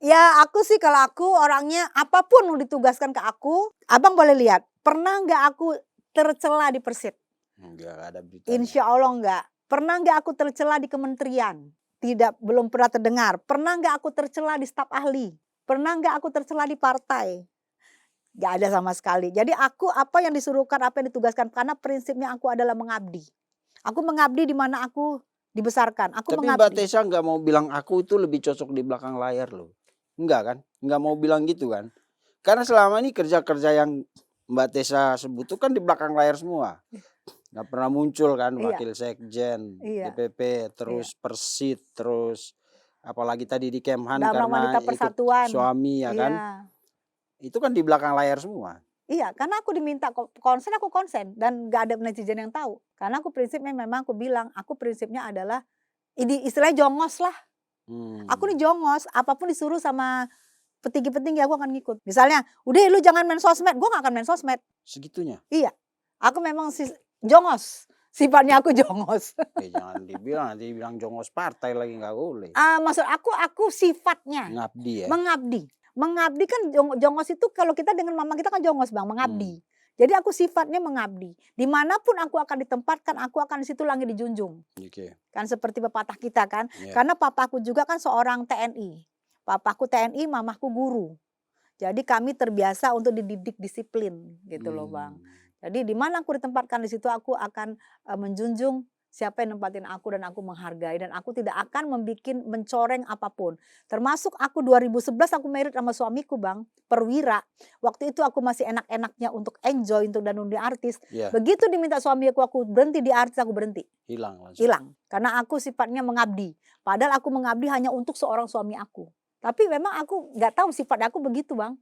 ya aku sih kalau aku orangnya apapun yang ditugaskan ke aku, abang boleh lihat. Pernah nggak aku tercela di Persit? Enggak ada berita. Insya Allah enggak. Pernah nggak aku tercela di kementerian? Belum pernah terdengar. Pernah nggak aku tercela di staf ahli? Pernah nggak aku tercela di partai? Nggak ada sama sekali. Jadi aku apa yang disuruhkan, apa yang ditugaskan. Karena prinsipnya aku adalah mengabdi. Aku mengabdi di mana aku dibesarkan. Aku Tapi mengabdi. Mbak Tessa nggak mau bilang aku itu lebih cocok di belakang layar loh. Enggak kan? Nggak mau bilang gitu kan? Karena selama ini kerja-kerja yang Mbak Tessa sebut itu kan di belakang layar semua. Nggak pernah muncul kan wakil sekjen, DPP, terus Persit, terus apalagi tadi di Kemhan karena ikut suami ya kan. Itu kan di belakang layar semua. Iya, karena aku diminta konsen, aku konsen. Dan gak ada netizen yang tahu. Karena aku prinsipnya memang aku bilang, aku prinsipnya adalah, istilahnya jongos lah. Aku nih jongos, apapun disuruh sama petinggi-petinggi aku akan ngikut. Misalnya, udah lu jangan main sosmed, gue gak akan main sosmed. Segitunya? Iya, aku memang jongos. Sifatnya aku jongos. Jangan dibilang, nanti bilang jongos partai lagi gak boleh. Maksud aku sifatnya. Mengabdi ya? Mengabdi kan jongos itu kalau kita dengan mama kita kan jongos Bang, mengabdi. Jadi aku sifatnya mengabdi. Dimanapun aku akan ditempatkan, aku akan di situ langit dijunjung. Kan seperti pepatah kita kan. Karena papaku juga kan seorang TNI. Papaku TNI, mamaku guru. Jadi kami terbiasa untuk dididik disiplin gitu loh Bang. Jadi di mana aku ditempatkan di situ aku akan menjunjung siapa yang nempatin aku dan aku menghargai dan aku tidak akan mencoreng apapun. Termasuk aku 2011 aku married sama suamiku Bang, perwira. Waktu itu aku masih enak-enaknya untuk enjoy untuk dan di artis. Begitu diminta suamiku aku berhenti di artis, aku berhenti. Hilang. Karena aku sifatnya mengabdi. Padahal aku mengabdi hanya untuk seorang suami aku. Tapi memang aku nggak tahu sifat aku begitu Bang.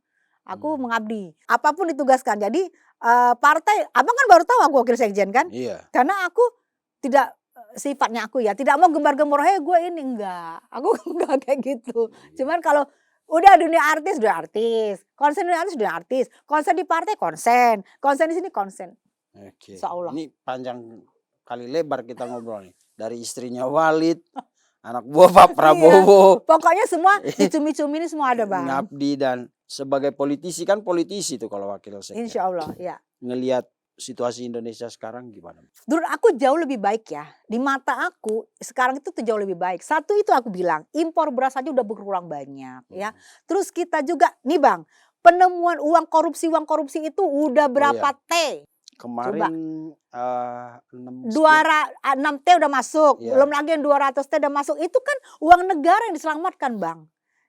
Aku mengabdi. Apapun ditugaskan. Jadi partai, abang kan baru tahu aku wakil sekjen kan? Iya. Karena aku tidak sifatnya aku ya, tidak mau gembar-gembor, "Hei gue ini," enggak. Aku enggak kayak gitu. Cuman kalau udah dunia artis, konsen dunia artis, dunia artis, konsen di partai, konsen di sini konsen. Oke. Insya Allah. Ini panjang kali lebar kita ngobrol nih. Dari istrinya Walid, anak buah Pak Prabowo, Pokoknya semua dicumi-cumi ini semua ada bang. ngabdi, dan sebagai politisi, kan politisi tuh kalau wakil sekjen. Insya Allah ya. Ngelihat situasi Indonesia sekarang gimana? Menurut aku jauh lebih baik ya. Di mata aku sekarang itu tuh jauh lebih baik. Satu itu aku bilang, impor beras aja udah berkurang banyak ya. Terus kita juga nih bang, penemuan uang korupsi itu udah berapa T? Kemarin 6 T udah masuk, Iya. belum lagi yang 200 T udah masuk. Itu kan uang negara yang diselamatkan bang.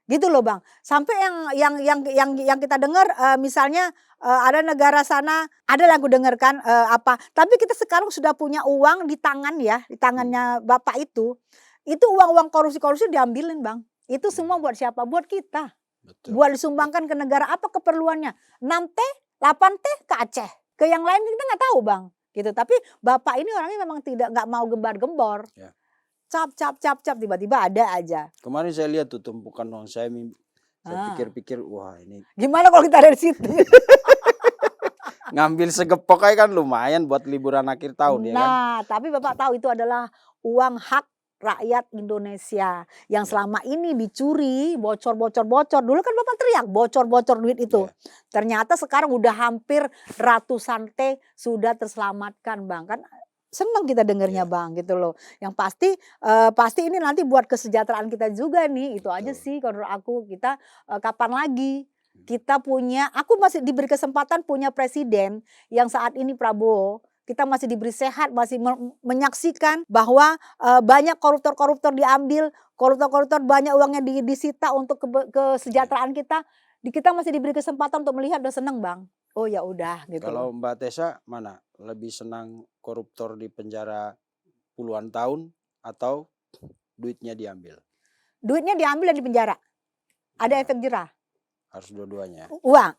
Gitu loh bang. Sampai yang kita dengar misalnya ada negara sana, ada yang aku dengar kan apa. Tapi kita sekarang sudah punya uang di tangan ya, di tangannya bapak itu uang-uang korupsi diambilin bang. Itu semua buat siapa? Buat kita. Betul. Buat disumbangkan ke negara, apa keperluannya? 6 T, 8 T ke Aceh. Ke yang lain kita nggak tahu bang. Gitu. Tapi bapak ini orangnya memang nggak mau gembar-gembor. Ya. Cap tiba-tiba ada aja. Kemarin saya lihat tuh tumpukan uang, saya pikir-pikir, wah ini Gimana kalau kita dari situ? ngambil segepok aja kan lumayan buat liburan akhir tahun ya kan. Nah, tapi bapak tahu itu adalah uang hak rakyat Indonesia yang selama ini dicuri, bocor. Dulu kan bapak teriak bocor duit itu. Ternyata sekarang udah hampir ratusan T sudah terselamatkan bang. Kan senang kita dengernya bang gitu loh. Yang pasti ini nanti buat kesejahteraan kita juga nih. Itu aja sih kalau menurut aku. Kita kapan lagi kita punya, aku masih diberi kesempatan punya presiden yang saat ini Prabowo. Kita masih diberi sehat, masih menyaksikan bahwa banyak koruptor diambil, koruptor banyak uangnya disita untuk kesejahteraan kita. Kita masih diberi kesempatan untuk melihat, udah seneng bang. Oh ya udah gitu. Kalau Mbak Tessa mana? Lebih senang koruptor di penjara puluhan tahun atau duitnya diambil? Duitnya diambil dan di penjara. Ada efek jerah. Harus dua-duanya.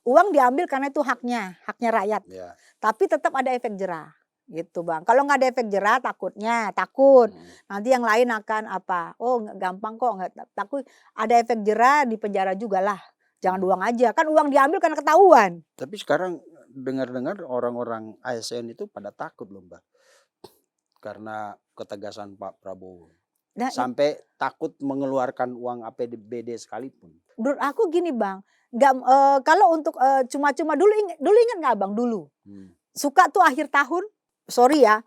Uang diambil karena itu haknya rakyat. Ya. Tapi tetap ada efek jerah. Gitu bang. Kalau nggak ada efek jerah takut nanti yang lain akan apa? Oh gampang kok, nggak takut. Ada efek jerah di penjara juga lah. Jangan uang aja, kan uang diambil karena ketahuan. Tapi sekarang dengar-dengar orang-orang ASN itu pada takut loh Mbak. Karena ketegasan Pak Prabowo. Nah, sampai takut mengeluarkan uang APBD sekalipun. Menurut aku gini bang, kalau untuk cuma-cuma dulu ingat nggak bang dulu? Suka tuh akhir tahun, sorry ya,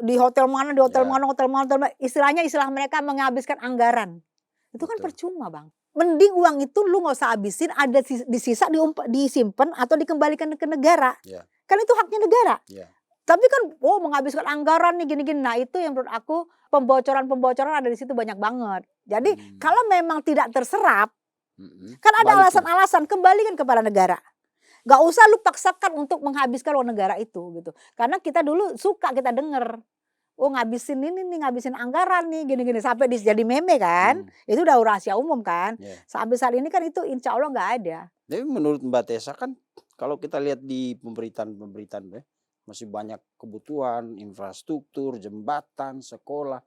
di hotel mana, hotel mana, istilah mereka menghabiskan anggaran. Itu kan percuma bang. Mending uang itu lu nggak usah habisin, ada disisa disimpan atau dikembalikan ke negara. Kan itu haknya negara. Tapi kan menghabiskan anggaran nih gini-gini. Nah itu yang menurut aku pembocoran ada di situ banyak banget. Jadi kalau memang tidak terserap, kan ada alasan-alasan, kembalikan kepada negara. Gak usah lu paksakan untuk menghabiskan uang negara itu gitu. Karena kita dulu suka kita denger. Ngabisin ini nih, ngabisin anggaran nih, gini-gini. Sampai jadi meme kan. Itu udah rahasia umum kan. Sampai saat ini kan itu insya Allah gak ada. Tapi menurut Mbak Tessa kan kalau kita lihat di pemberitaan masih banyak kebutuhan, infrastruktur, jembatan, sekolah.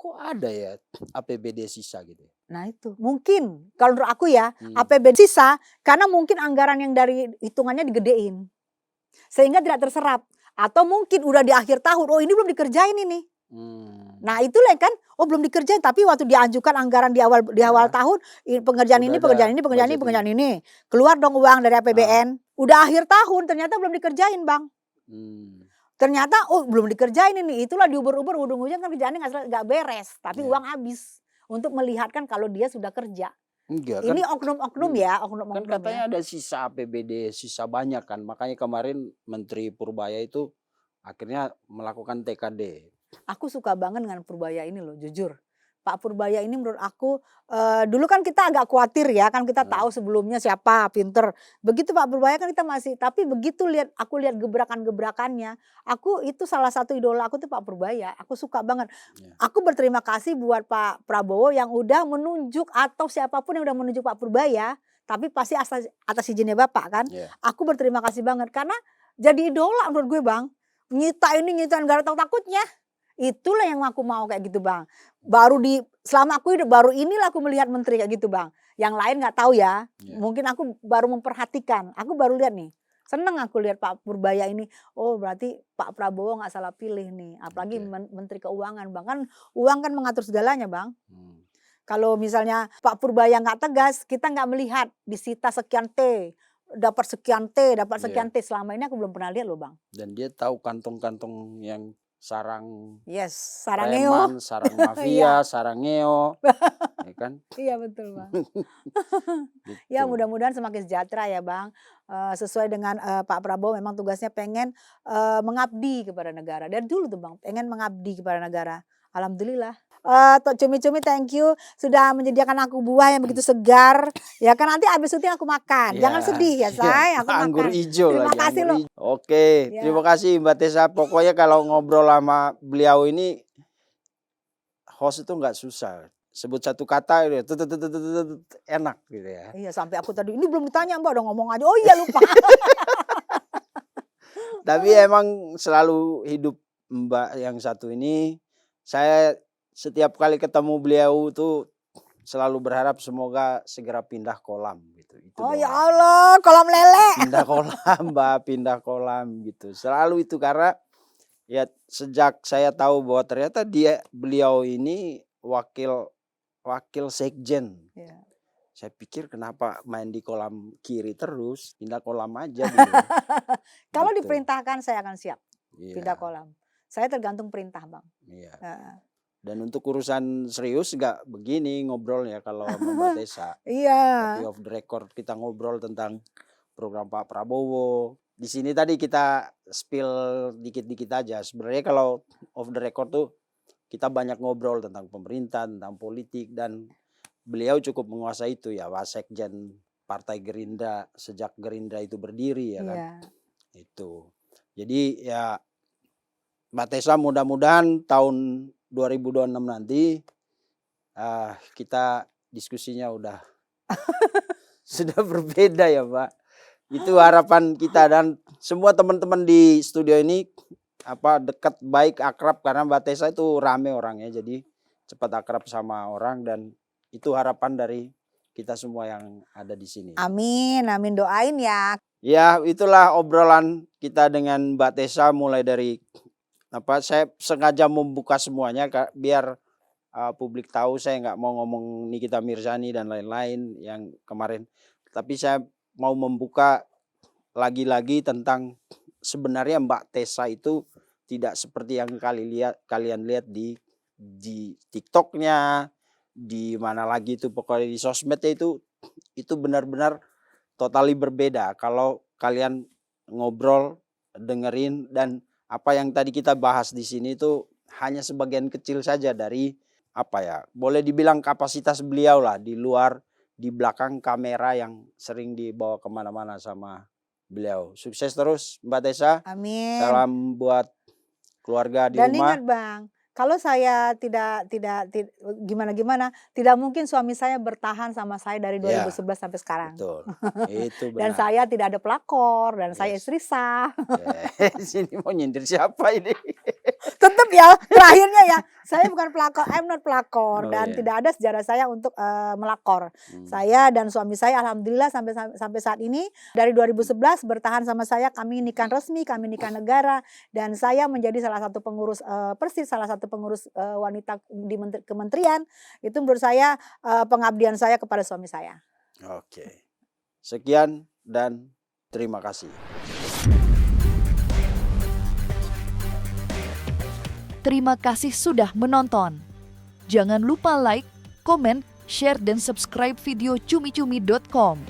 Kok ada ya APBD sisa gitu? Nah itu mungkin kalau menurut aku ya APBD sisa karena mungkin anggaran yang dari hitungannya digedein. Sehingga tidak terserap. Atau mungkin udah di akhir tahun, ini belum dikerjain ini. Nah itulah kan, belum dikerjain tapi waktu diajukan anggaran di awal tahun, pengerjaan ini. Keluar dong uang dari APBN. Udah akhir tahun ternyata belum dikerjain bang. Ternyata belum dikerjain ini. Itulah diuber-uber ujung-ujungnya kan kerjaannya nggak beres. Tapi uang habis untuk melihatkan kalau dia sudah kerja. Enggak, ini oknum-oknum ya, kan katanya ada sisa APBD, sisa banyak kan. Makanya kemarin Menteri Purbaya itu akhirnya melakukan TKD. Aku suka banget dengan Purbaya ini loh, jujur. Pak Purbaya ini menurut aku, dulu kan kita agak khawatir ya, kan kita tahu sebelumnya siapa, pinter. Begitu Pak Purbaya kan kita masih, tapi begitu aku lihat gebrakan-gebrakannya, aku itu salah satu idola aku tuh Pak Purbaya, aku suka banget. Aku berterima kasih buat Pak Prabowo yang udah menunjuk atau siapapun yang udah menunjuk Pak Purbaya, tapi pasti atas izinnya Bapak kan. Iya. Aku berterima kasih banget karena jadi idola menurut gue Bang. Nyita negara tahu takutnya. Itulah yang aku mau kayak gitu Bang. Selama aku hidup baru inilah aku melihat menteri kayak gitu Bang. Yang lain nggak tahu ya. Iya. Mungkin aku baru memperhatikan. Aku baru lihat nih. Seneng aku lihat Pak Purbaya ini. Oh berarti Pak Prabowo nggak salah pilih nih. Apalagi Oke. Menteri Keuangan Bang. Kan uang kan mengatur segalanya Bang. Hmm. Kalau misalnya Pak Purbaya nggak tegas, kita nggak melihat disita sekian T, dapat sekian T, dapat sekian T. Selama ini aku belum pernah lihat loh Bang. Dan dia tahu kantong-kantong yang sarang Yes, sarangeo. preman, sarang mafia, sarang ngeo, ya kan? Iya betul Bang. Gitu. Ya mudah-mudahan semakin sejahtera ya Bang. Sesuai dengan Pak Prabowo memang tugasnya pengen mengabdi kepada negara. Dari dulu tuh Bang, pengen mengabdi kepada negara. Alhamdulillah. Tok Cumi-Cumi thank you sudah menyediakan aku buah yang begitu segar. Ya kan nanti habis syuting aku makan. Ya, Jangan sedih ya say, aku anggur makan. hijau Terima lagi, kasih anggur loh. hijau. Oke, Ya. terima kasih Mbak Tessa. Pokoknya kalau ngobrol sama beliau ini host itu nggak susah. Sebut satu kata udah enak gitu ya. Iya sampai aku tadi ini belum ditanya Mbak udah ngomong aja. Oh iya lupa. Tapi emang selalu hidup Mbak yang satu ini, saya setiap kali ketemu beliau tuh selalu berharap semoga segera pindah kolam gitu. Itu Oh doang. ya Allah, kolam lele. Pindah kolam Mbak, pindah kolam gitu. Selalu itu karena ya sejak saya tahu bahwa ternyata beliau ini wakil sekjen. Ya. Saya pikir kenapa main di kolam kiri terus, pindah kolam aja gitu. Kalau Gitu. diperintahkan saya akan siap Iya, pindah kolam. Saya tergantung perintah Bang. iya. Heeh. Dan untuk urusan serius nggak begini ngobrolnya kalau sama Mbak Tessa. Iya. Tapi off the record kita ngobrol tentang program Pak Prabowo. Di sini tadi kita spill dikit-dikit aja. Sebenarnya kalau off the record tuh kita banyak ngobrol tentang pemerintah, tentang politik, dan beliau cukup menguasai itu ya, Wasekjen Partai Gerindra sejak Gerindra itu berdiri ya kan. Iya. Itu. Jadi ya Mbak Tessa mudah-mudahan tahun 2026 nanti kita diskusinya udah sudah berbeda ya Pak. Itu harapan kita dan semua teman-teman di studio ini dekat, baik, akrab karena Mbak Tessa itu rame orangnya, jadi cepat akrab sama orang dan itu harapan dari kita semua yang ada di sini. Amin, amin doain ya. Ya, itulah obrolan kita dengan Mbak Tessa mulai dari saya sengaja membuka semuanya biar publik tahu. Saya nggak mau ngomong Nikita Mirzani dan lain-lain yang kemarin, tapi saya mau membuka lagi-lagi tentang sebenarnya Mbak Tessa itu tidak seperti yang kalian lihat di TikToknya, di mana lagi itu pokoknya di sosmednya itu benar-benar totally berbeda. Kalau kalian ngobrol, dengerin, dan apa yang tadi kita bahas di sini itu hanya sebagian kecil saja dari boleh dibilang kapasitas beliau lah di belakang kamera yang sering dibawa kemana-mana sama beliau. Sukses terus Mbak Tessa. Amin. Salam buat keluarga di Dan rumah. ingat Bang, kalau saya tidak gimana, tidak mungkin suami saya bertahan sama saya dari 2011 sampai sekarang. Betul. Itu benar. Dan saya tidak ada pelakor dan saya Yes. istri sah. Sini mau nyindir siapa ini? Tetap ya, terakhirnya ya, saya bukan pelakor, I'm not pelakor, Oh, dan iya. tidak ada sejarah saya untuk melakor. Hmm. Saya dan suami saya alhamdulillah sampai saat ini dari 2011 bertahan sama saya. Kami nikah resmi, kami nikah negara, dan saya menjadi salah satu pengurus Persis, salah satu pengurus wanita di kementerian. Itu menurut saya pengabdian saya kepada suami saya. Oke. Sekian dan terima kasih. Terima kasih sudah menonton. Jangan lupa like, komen, share, dan subscribe video cumi-cumi.com.